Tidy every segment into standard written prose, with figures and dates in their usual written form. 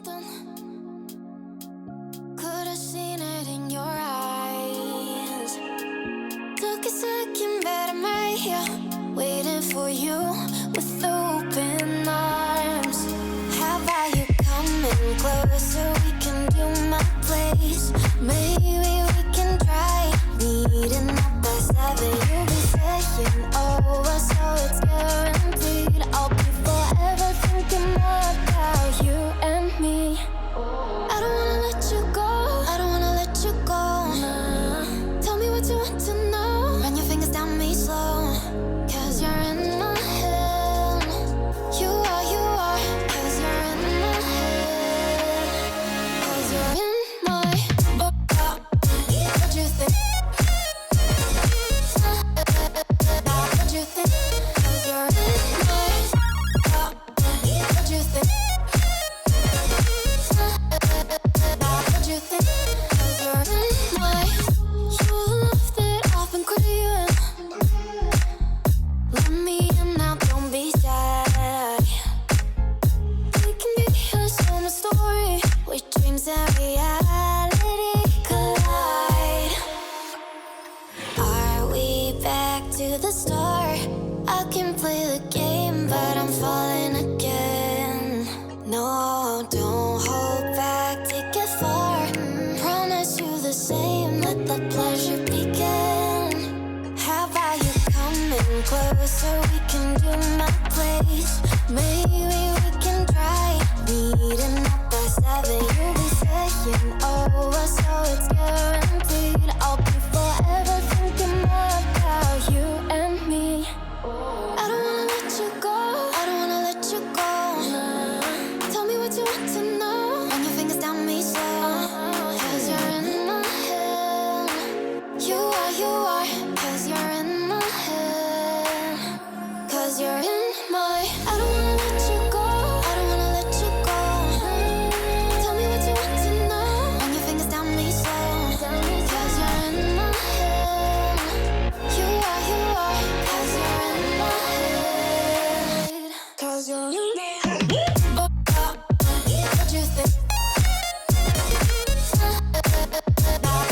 something. Could have seen it in your eyes. Took a second, but I'm right here, waiting for you with open arms. How about you coming closer? We can do my place. Maybe we can try meeting up by 7. You'll be saying over, so it's guaranteed. I'll be forever thinking more about you and me. I don't wanna let you go. I don't wanna let you go. Nah. Tell me what you want to know. Run your fingers down me slow. Cause you're in my head. You are. Cause you're in my head. Cause you're in my what you think? What you think? Cause you're in my what you think? What you think? Cause you're in my you love that I've been craving. Let me in now, don't be shy. We can be a summer story where dreams and reality collide. Are we back to the start? I can play the game, but I'm falling again. No, don't hold back, take it far. Promise you the same, let the pleasure begin. How about you coming closer? We can do my place. Maybe we can try meeting up by 7. You'll be saying over, so it's guaranteed. I'll be forever thinking more about you and me. I don't wanna let you go. I don't wanna let you go. Nah. Tell me what you want to know. Run your fingers down me slow. Cause you're in my head. You are. Cause you're in my head. Cause you're in my I don't wanna let you go. I don't wanna let you go. Tell me what you want to know. Run your fingers down me slow. Cause you're in my head. You are. Cause you're in my head. Cause you're in my head. What you think?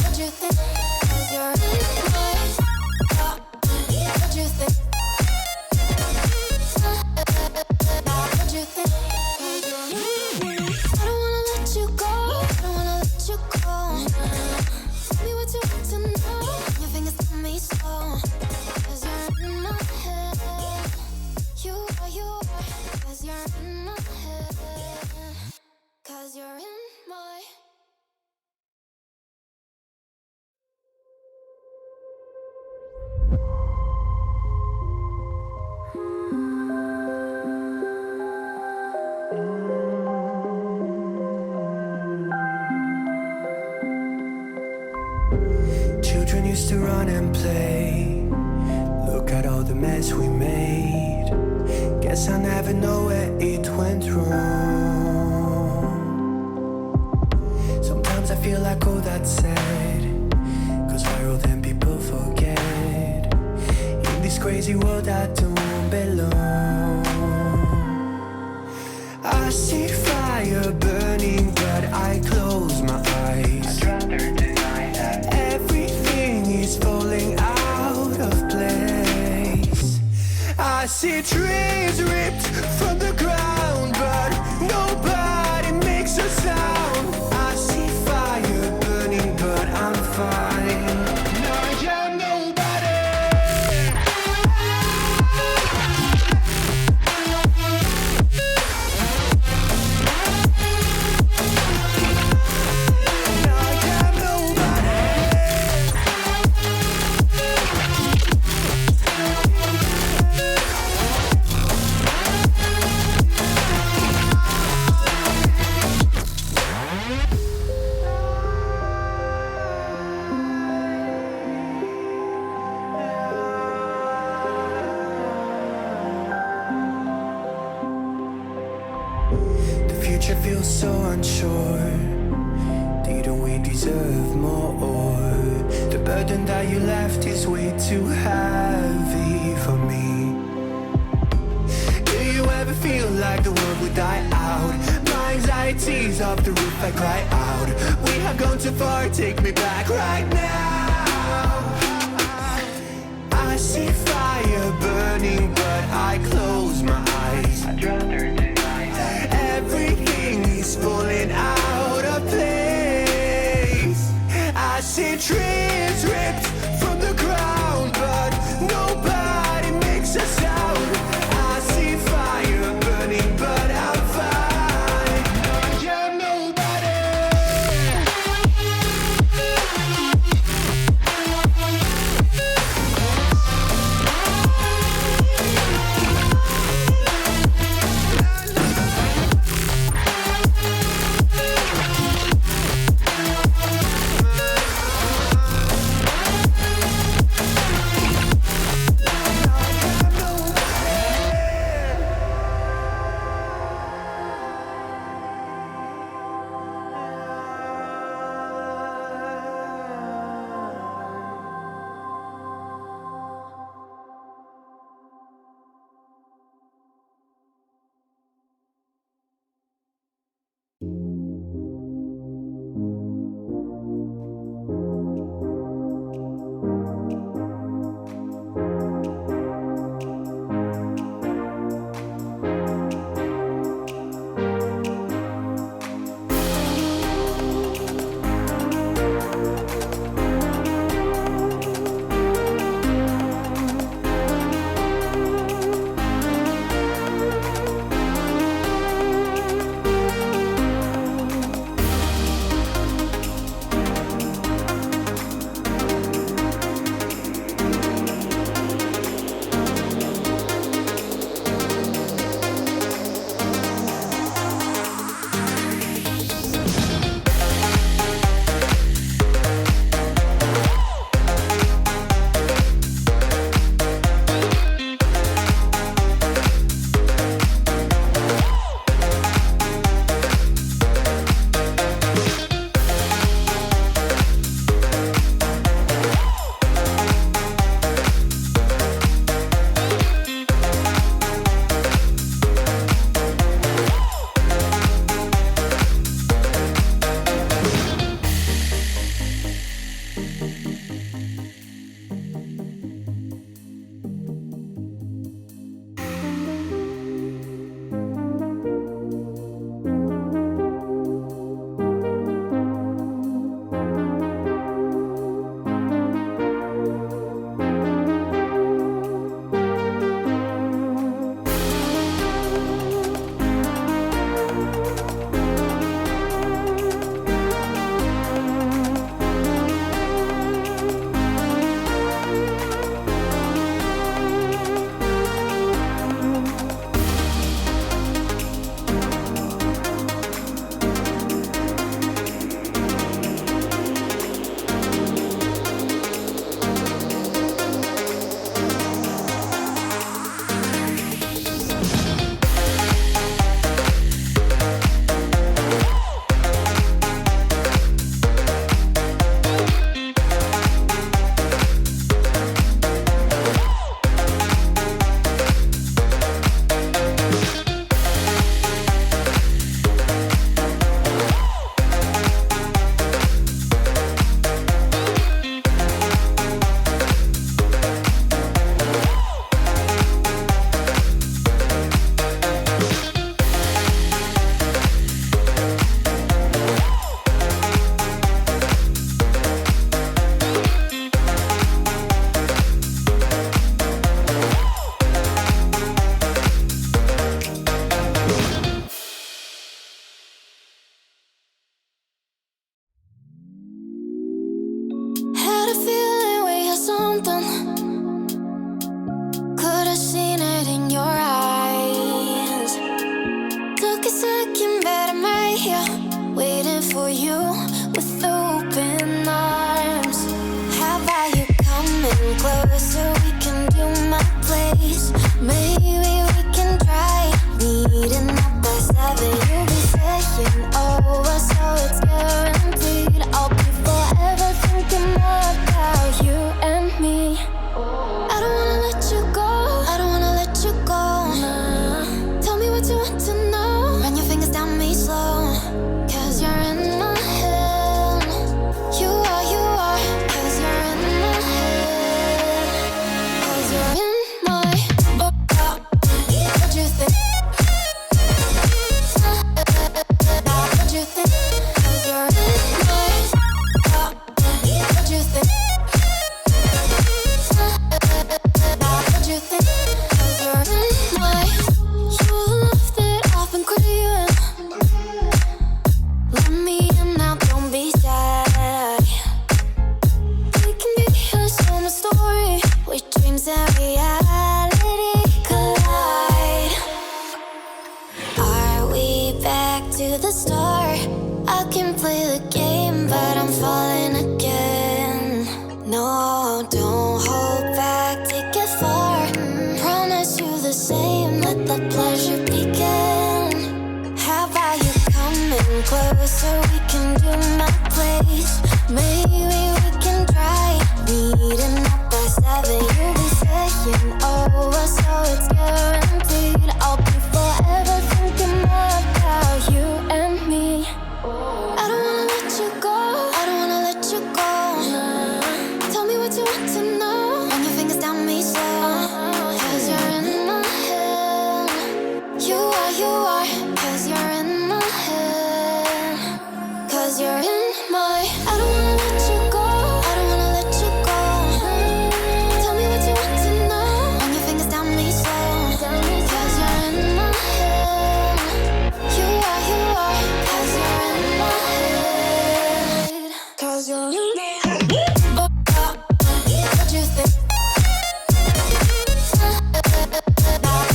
What you think? Cause you're in my what you think? What you think? Cause you're in my I don't wanna let you go. I don't wanna let you go. Tell me what you want to know. Your fingers on me slow. Cause you're in my head. You are. Cause you're in my head. Cause you're in my Children used to run and play. Look at all the mess we made. Guess I never know where it went wrong. Sometimes I feel like all that's said, cause viral then people forget. In this crazy world I don't belong. I see fire burning but I close my eyes. I'd rather deny that everything is falling out of place. I see trees ripped from the ground but nobody makes a sound. I see fire burning but I'm fine. I am nobody. The future feels so unsure. Didn't we deserve more? The burden that you left is way too heavy for me. Do you ever feel like the world would die out? My anxieties off the roof, I cry out. We have gone too far, take me back right now. I see fire burning, but I close my eyes. I'd rather deny that. Everything is falling out of place. I see trees ripped from the ground, but nobody makes a sound. I see fire burning, but I'm fine. Yeah, nobody. to the start. I can play the game, but I'm falling again. No, don't hold back, take it far. Promise you the same, let the pleasure begin. How about you coming closer, we can do my place. Maybe we can try meeting up by 7. You'll be saying over, so it's guaranteed. I'll be forever thinking about you and me. I don't wanna let you go, I don't wanna let you go. Tell me what you want to know. Run your fingers down me slow, 'cause you're in my head. You are, 'cause you're in my head. 'Cause you're in my, I don't wanna let you go, I don't wanna let you go. Tell me what you want to know. Run your fingers down me slow, 'cause you're in my head. You are, 'cause you're in my head. 'Cause you're in my head. What you think?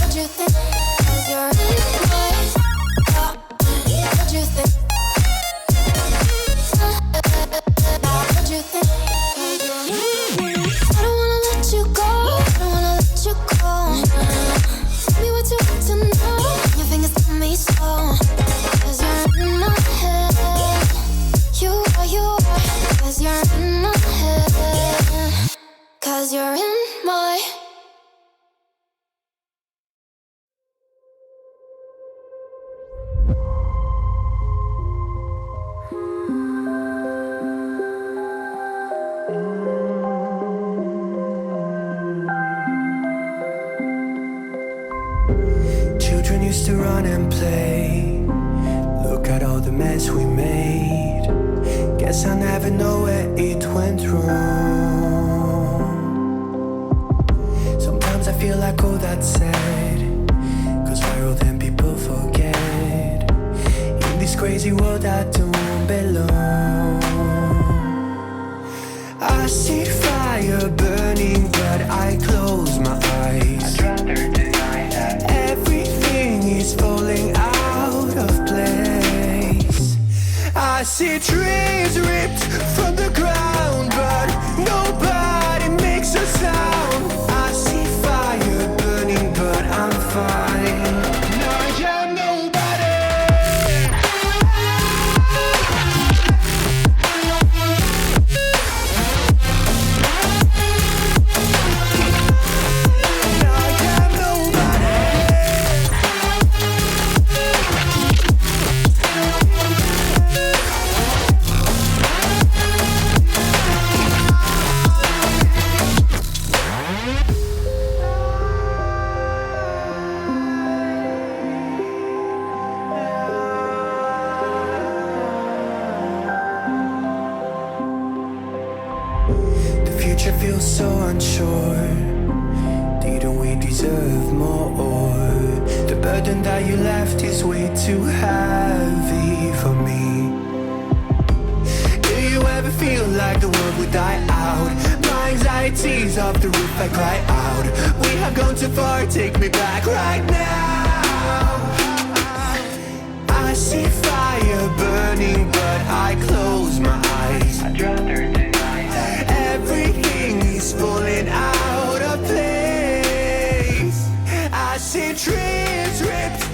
What you think? 'Cause you're in my head. What you think? What you think? 'Cause you're in my head. I don't wanna let you go, I don't wanna let you go. Tell me what you want to know. Your fingers tell me slow, 'cause you're in my head. You are, 'cause you're in my head. 'Cause you're in my. Children used to run and play. Look at all the mess we made. Guess I never know where it went wrong. Sometimes I feel like all that's said, 'cause we're old and people forget. In this crazy world I don't belong. I see fire burning, but I close my eyes. I'd rather deny that. Everything is falling out of place. I see trees ripped from the ground, but nobody makes a sound. I see fire burning, but I'm fine. No, I'm nobody. No, I'm nobody. The future feels so unsure. Didn't we deserve more? The burden that you left is way too heavy for me. Do you ever feel like the world would die out? My anxiety's off the roof, I cry out. We have gone too far, take me back right now. I see fire burning, but I close my eyes. I'd rather deny that. Everything is falling out of place. I see trees ripped